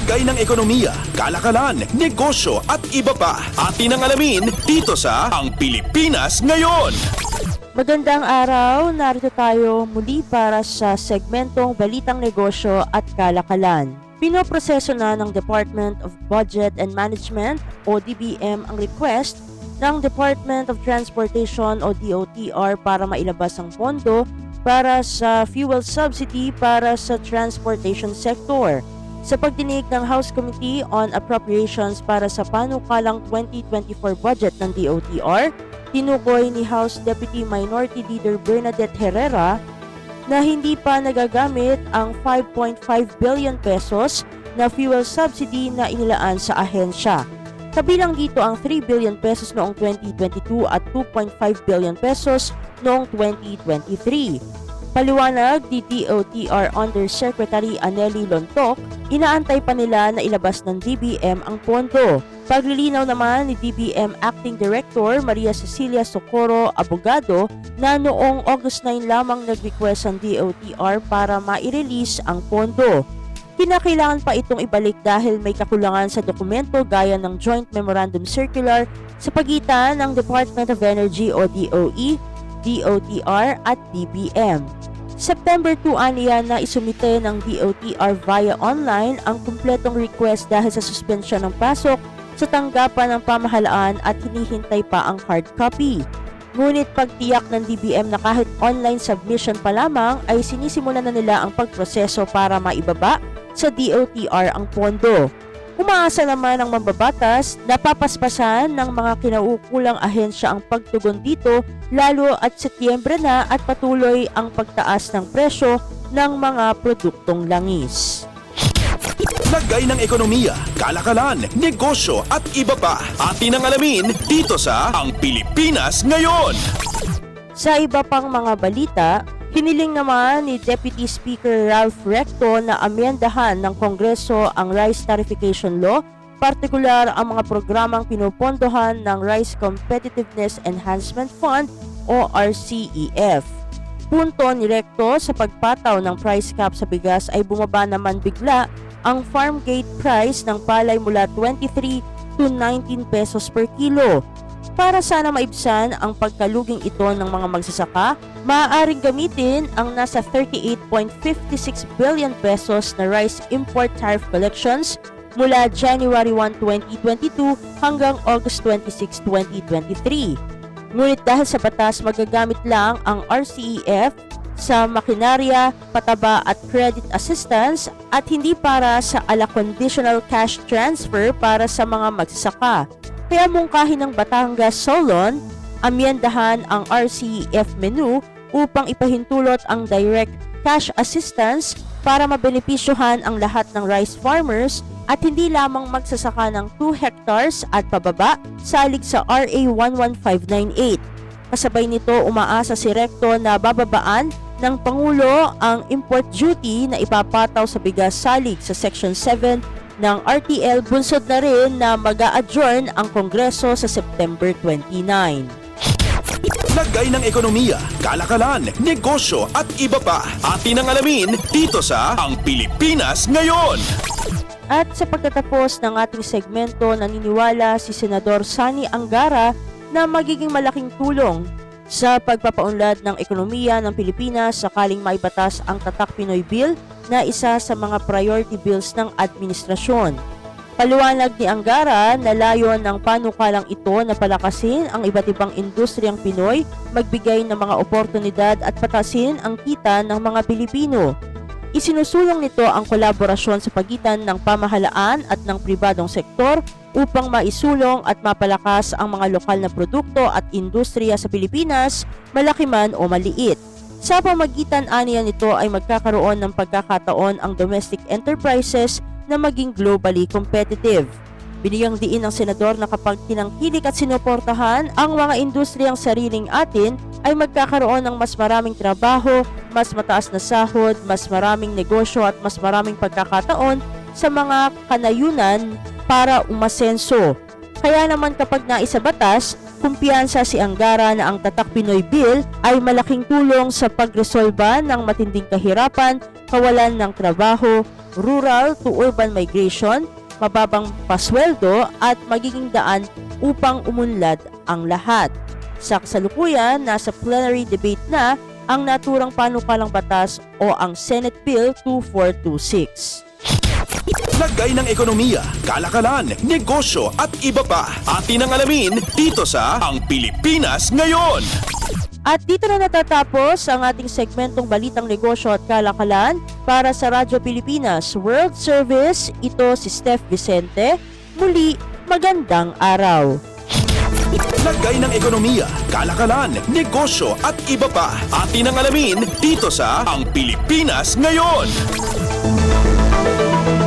Lagay ng ekonomiya, kalakalan, negosyo at iba pa. Atin ang alamin dito sa Ang Pilipinas Ngayon. Magandang araw, narito tayo muli para sa segmentong Balitang Negosyo at Kalakalan. Pinoproseso na ng Department of Budget and Management o DBM ang request ng Department of Transportation o DOTR para mailabas ang pondo para sa fuel subsidy para sa transportation sector. Sa pagdinig ng House Committee on Appropriations para sa panukalang 2024 budget ng DOTR, tinukoy ni House Deputy Minority Leader Bernadette Herrera na hindi pa nagagamit ang 5.5 billion pesos na fuel subsidy na inilaan sa ahensya. Kabilang dito ang 3 billion pesos noong 2022 at 2.5 billion pesos noong 2023. Paliwanag ni DOTR Undersecretary Annely Lontoc, inaantay pa nila na ilabas ng DBM ang pondo. Paglilinaw naman ni DBM Acting Director Maria Cecilia Socorro Abogado na noong August 9 lamang nag-request ang DOTR para ma-release ang pondo. Kinakailangan pa itong ibalik dahil may kakulangan sa dokumento gaya ng Joint Memorandum Circular sa pagitan ng Department of Energy o DOE, DOTR at DBM. September 2 aniya na isumite ng DOTR via online ang kumpletong request dahil sa suspensyon ng pasok sa tanggapan ng pamahalaan at hinihintay pa ang hard copy. Ngunit pagtiyak ng DBM na kahit online submission pa lamang ay sinisimulan na nila ang pagproseso para maibaba sa DOTR ang pondo. Umaasa naman ang mambabatas na papaspasan ng mga kinaukulang ahensya ang pagtugon dito lalo at Setyembre na at patuloy ang pagtaas ng presyo ng mga produktong langis. Lagay ng ekonomiya, kalakalan, negosyo at iba pa. Atin ang alamin dito sa Ang Pilipinas Ngayon. Sa iba pang mga balita, hiniling naman ni Deputy Speaker Ralph Recto na amyendahan ng Kongreso ang Rice Tarification Law, partikular ang mga programang pinupondohan ng Rice Competitiveness Enhancement Fund o RCEF. Punto ni Recto, sa pagpataw ng price cap sa bigas ay bumaba naman bigla ang farm gate price ng palay mula 23 to 19 pesos per kilo. Para sana maibsan ang pagkaluging ito ng mga magsasaka, maaaring gamitin ang nasa 38.56 billion pesos na rice import tariff collections mula January 1, 2022 hanggang August 26, 2023. Ngunit dahil sa batas magagamit lang ang RCEF sa makinarya, pataba at credit assistance at hindi para sa ala conditional cash transfer para sa mga magsasaka. Kaya mungkahin ng Batangas Solon, amyendahan ang RCEF menu upang ipahintulot ang direct cash assistance para mabenepisyohan ang lahat ng rice farmers at hindi lamang magsasaka ng 2 hectares at pababa salig sa RA 11598. Kasabay nito, umaasa si Recto na bababaan ng Pangulo ang import duty na ipapataw sa bigas salig sa Section 7 ng RTL. Bunsod na rin na mag-a-adjourn ang Kongreso sa September 29. Lagay ng ekonomiya, kalakalan, negosyo at iba pa. Atin ang alamin dito sa Ang Pilipinas Ngayon. At sa pagtatapos ng ating segmento, naniniwala si Senador Sani Angara na magiging malaking tulong sa pagpapaunlad ng ekonomiya ng Pilipinas sakaling maibatas ang Tatak Pinoy Bill na isa sa mga priority bills ng administrasyon. Paliwanag ni Angara na layon ng panukalang ito na palakasin ang iba't ibang industriyang Pinoy, magbigay ng mga oportunidad at patasin ang kita ng mga Pilipino. Isinusulong nito ang kolaborasyon sa pagitan ng pamahalaan at ng pribadong sektor upang maisulong at mapalakas ang mga lokal na produkto at industriya sa Pilipinas, malaki man o maliit. Sa pamagitan aniya nito ay magkakaroon ng pagkakataon ang domestic enterprises na maging globally competitive. Binigyang diin ng senador na kapag tinangkilik at sinuportahan ang mga industriyang sariling atin ay magkakaroon ng mas maraming trabaho, mas mataas na sahod, mas maraming negosyo at mas maraming pagkakataon sa mga kanayunan para umasenso. Kaya naman kapag naisabatas, kumpiyansa si Angara na ang Tatak Pinoy Bill ay malaking tulong sa pagresolba ng matinding kahirapan, kawalan ng trabaho, rural to urban migration, mababang pasweldo at magiging daan upang umunlad ang lahat. Sa kasalukuyan, nasa plenary debate na ang naturang panukalang batas o ang Senate Bill 2426. Lagay ng ekonomiya, kalakalan, negosyo at iba pa. Atin ang alamin dito sa Ang Pilipinas Ngayon. At dito na natatapos ang ating segmentong Balitang Negosyo at Kalakalan para sa Radyo Pilipinas World Service. Ito si Steph Vicente. Muli, magandang araw. Lagay ng ekonomiya, kalakalan, negosyo at iba pa. Atin ang alamin dito sa Ang Pilipinas Ngayon.